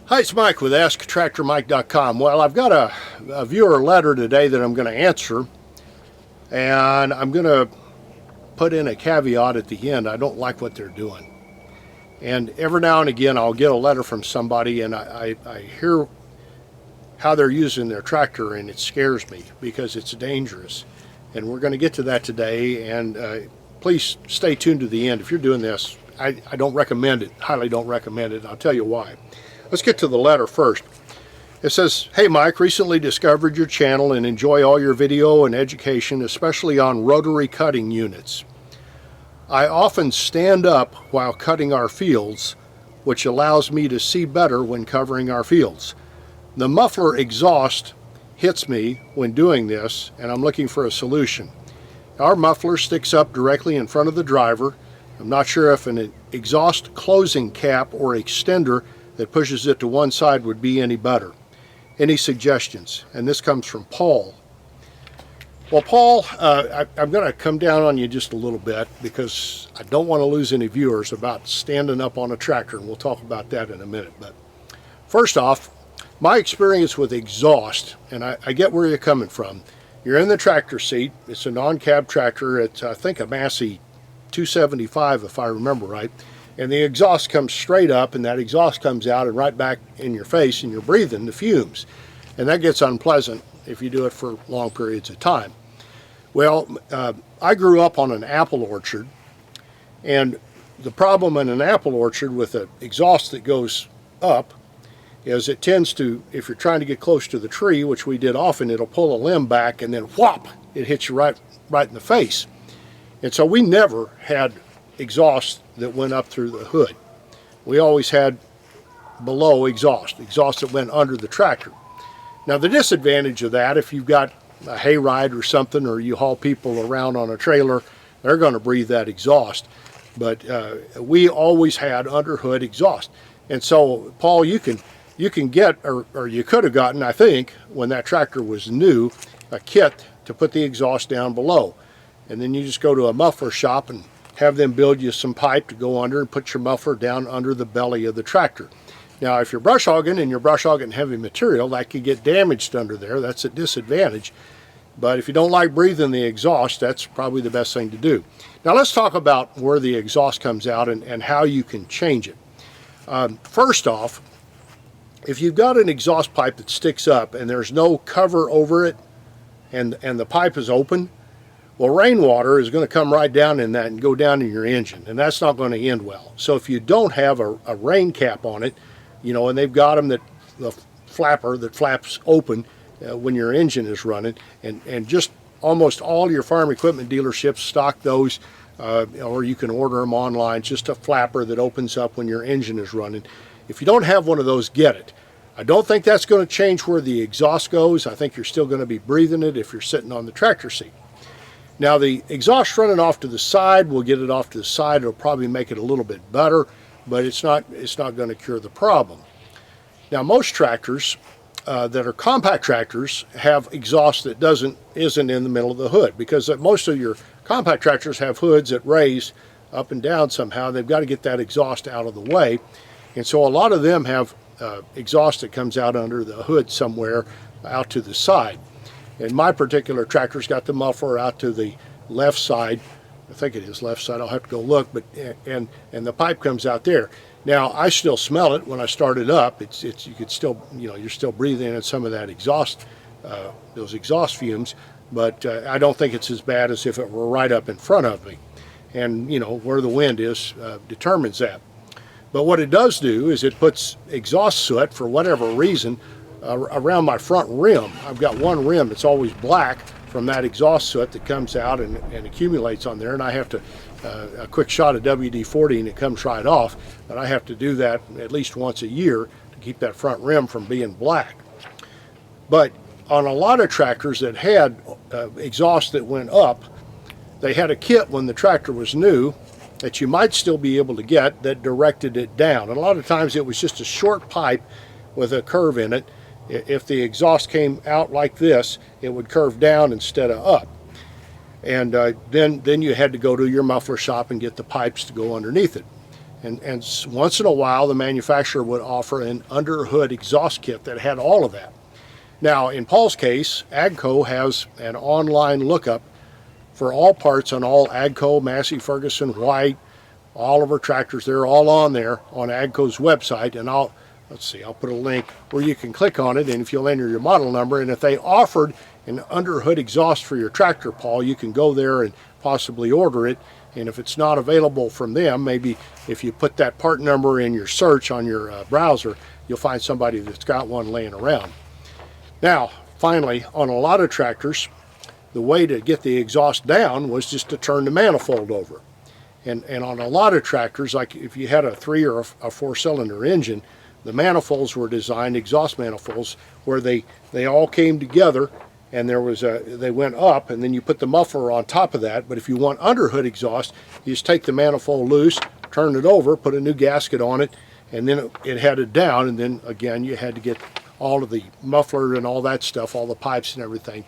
Hi, it's Mike with AskTractorMike.com. Well, I've got a viewer letter today that I'm going to answer, and I'm going to put in a caveat at the end. I don't like what they're doing. And every now and again I'll get a letter from somebody and I hear how they're using their tractor, and it scares me because it's dangerous. And we're going to get to that today, and please stay tuned to the end. If you're doing this, I don't recommend it, highly don't recommend it. I'll tell you why. Let's get to the letter first. It says, "Hey Mike, recently discovered your channel and enjoy all your video and education, especially on rotary cutting units. I often stand up while cutting our fields, which allows me to see better when covering our fields. The muffler exhaust hits me when doing this, and I'm looking for a solution. Our muffler sticks up directly in front of the driver. I'm not sure if an exhaust closing cap or extender that pushes it to one side would be any better. Any suggestions?" And this comes from Paul. Well, Paul, I'm going to come down on you just a little bit because I don't want to lose any viewers about standing up on a tractor, and we'll talk about that in a minute. But first off, my experience with exhaust, and I get where you're coming from. You're in the tractor seat. It's a non-cab tractor. It's, I think, a Massey 275, if I remember right. And the exhaust comes straight up, and that exhaust comes out and right back in your face, and you're breathing the fumes. And that gets unpleasant if you do it for long periods of time. Well, I grew up on an apple orchard, and the problem in an apple orchard with an exhaust that goes up is it tends to, if you're trying to get close to the tree, which we did often, it'll pull a limb back and then whop, it hits you right in the face. And so we never had exhaust that went up through the hood. We always had below exhaust that went under the tractor. Now the disadvantage of that, if you've got a hayride or something, or you haul people around on a trailer, they're going to breathe that exhaust. But we always had under hood exhaust. And so, Paul, you can get, or you could have gotten, I think, when that tractor was new, a kit to put the exhaust down below. And then you just go to a muffler shop and have them build you some pipe to go under and put your muffler down under the belly of the tractor. Now, if you're brush hogging and you're brush hogging heavy material, that could get damaged under there. That's a disadvantage. But if you don't like breathing the exhaust, that's probably the best thing to do. Now, let's talk about where the exhaust comes out and how you can change it. First off, if you've got an exhaust pipe that sticks up and there's no cover over it and the pipe is open, well, rainwater is going to come right down in that and go down in your engine, and that's not going to end well. So if you don't have a rain cap on it, you know, and they've got them that the flapper that flaps open when your engine is running, and just almost all your farm equipment dealerships stock those, or you can order them online, just a flapper that opens up when your engine is running. If you don't have one of those, get it. I don't think that's going to change where the exhaust goes. I think you're still going to be breathing it if you're sitting on the tractor seat. Now, the exhaust running off to the side, we'll get it off to the side. It'll probably make it a little bit better, but it's not going to cure the problem. Now, most tractors that are compact tractors have exhaust that isn't in the middle of the hood, because most of your compact tractors have hoods that raise up and down somehow. They've got to get that exhaust out of the way, and so a lot of them have exhaust that comes out under the hood somewhere out to the side. And my particular tractor's got the muffler out to the left side. I think it is left side. I'll have to go look, but and the pipe comes out there. Now, I still smell it when I start it up. You could still, you know, you're still breathing in some of that exhaust, those exhaust fumes, but I don't think it's as bad as if it were right up in front of me. And, you know, where the wind is determines that. But what it does do is it puts exhaust soot, for whatever reason, around my front rim. I've got one rim that's always black from that exhaust soot that comes out and accumulates on there, and I have to a quick shot of WD-40 and it comes right off, but I have to do that at least once a year to keep that front rim from being black. But on a lot of tractors that had exhaust that went up, they had a kit when the tractor was new that you might still be able to get that directed it down. And a lot of times it was just a short pipe with a curve in it. If the exhaust came out like this, it would curve down instead of up. And then you had to go to your muffler shop and get the pipes to go underneath it. And once in a while, the manufacturer would offer an under-hood exhaust kit that had all of that. Now, in Paul's case, AGCO has an online lookup for all parts on all AGCO, Massey Ferguson, White, Oliver tractors. They're all on there on AGCO's website, and I'll put a link where you can click on it, and if you'll enter your model number, and if they offered an under-hood exhaust for your tractor, Paul, you can go there and possibly order it. And if it's not available from them, maybe if you put that part number in your search on your browser, you'll find somebody that's got one laying around. Now, finally, on a lot of tractors, the way to get the exhaust down was just to turn the manifold over. And on a lot of tractors, like if you had a 3 or a 4-cylinder engine, the manifolds were designed, exhaust manifolds, where they all came together, and they went up, and then you put the muffler on top of that. But if you want underhood exhaust, you just take the manifold loose, turn it over, put a new gasket on it, and then it headed down, and then again you had to get all of the muffler and all that stuff, all the pipes and everything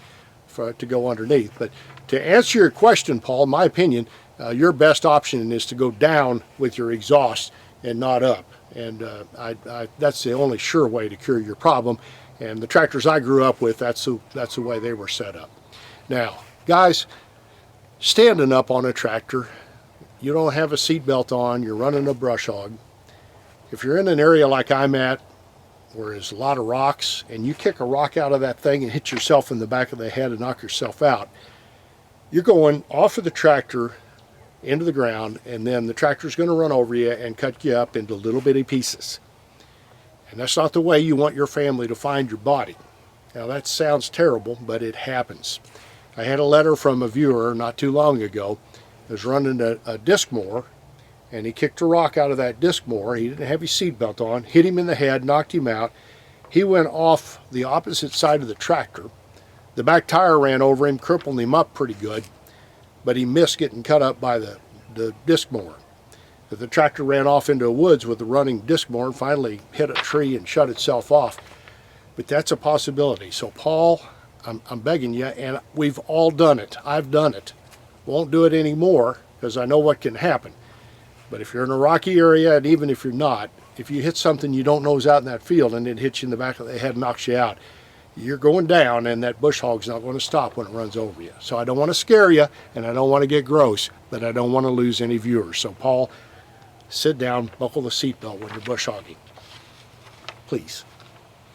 to go underneath. But to answer your question, Paul, in my opinion, your best option is to go down with your exhaust and not up. And that's the only sure way to cure your problem. And the tractors I grew up with, that's the way they were set up. Now, guys, standing up on a tractor, you don't have a seat belt on, you're running a brush hog. If you're in an area like I'm at, where there's a lot of rocks, and you kick a rock out of that thing and hit yourself in the back of the head and knock yourself out, you're going off of the tractor into the ground, and then the tractor's going to run over you and cut you up into little bitty pieces. And that's not the way you want your family to find your body. Now that sounds terrible, but it happens. I had a letter from a viewer not too long ago. He was running a disc mower, and he kicked a rock out of that disc mower. He didn't have his seatbelt on, hit him in the head, knocked him out. He went off the opposite side of the tractor. The back tire ran over him, crippled him up pretty good, but he missed getting cut up by the disc mower. The tractor ran off into the woods with the running disc mower and finally hit a tree and shut itself off. But that's a possibility. So Paul, I'm begging you, and we've all done it. I've done it. Won't do it anymore because I know what can happen. But if you're in a rocky area, and even if you're not, if you hit something you don't know is out in that field and it hits you in the back of the head and knocks you out, you're going down, and that bush hog's not going to stop when it runs over you. So I don't want to scare you, and I don't want to get gross, but I don't want to lose any viewers. So Paul, sit down, buckle the seatbelt when you're bush hogging. Please.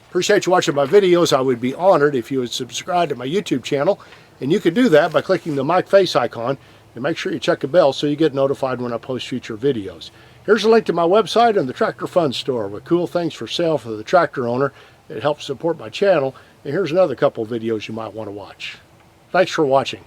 Appreciate you watching my videos. I would be honored if you would subscribe to my YouTube channel, and you could do that by clicking the mic face icon, and make sure you check the bell so you get notified when I post future videos. Here's a link to my website and the Tractor Fun Store with cool things for sale for the tractor owner. It helps support my channel, and here's another couple of videos you might want to watch. Thanks for watching.